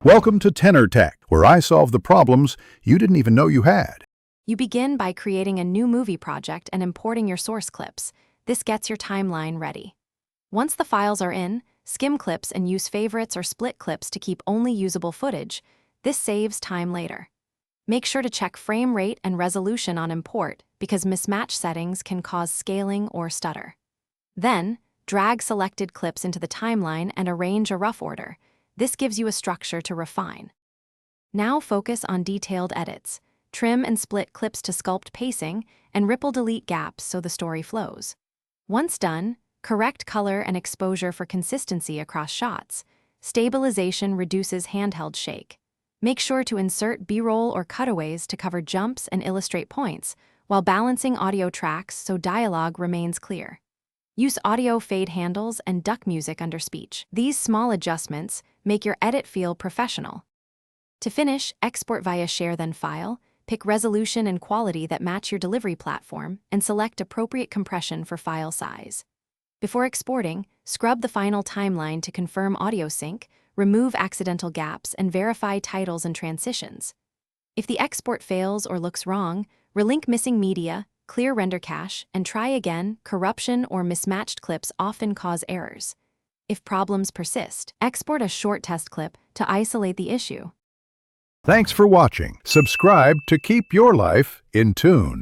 Welcome to Tenor Tech, where I solve the problems you didn't even know you had. You begin by creating a new movie project and importing your source clips. This gets your timeline ready. Once the files are in, skim clips and use favorites or split clips to keep only usable footage. This saves time later. Make sure to check frame rate and resolution on import because mismatch settings can cause scaling or stutter. Then, drag selected clips into the timeline and arrange a rough order. This gives you a structure to refine. Now focus on detailed edits. Trim and split clips to sculpt pacing, and ripple delete gaps so the story flows. Once done, correct color and exposure for consistency across shots. Stabilization reduces handheld shake. Make sure to insert B-roll or cutaways to cover jumps and illustrate points, while balancing audio tracks so dialogue remains clear. Use audio fade handles and duck music under speech. These small adjustments make your edit feel professional. To finish, export via Share then File, pick resolution and quality that match your delivery platform, and select appropriate compression for file size. Before exporting, scrub the final timeline to confirm audio sync, remove accidental gaps, and verify titles and transitions. If the export fails or looks wrong, relink missing media, clear render cache, and try again. Corruption or mismatched clips often cause errors. If problems persist, export a short test clip to isolate the issue. Thanks for watching. Subscribe to keep your life in tune.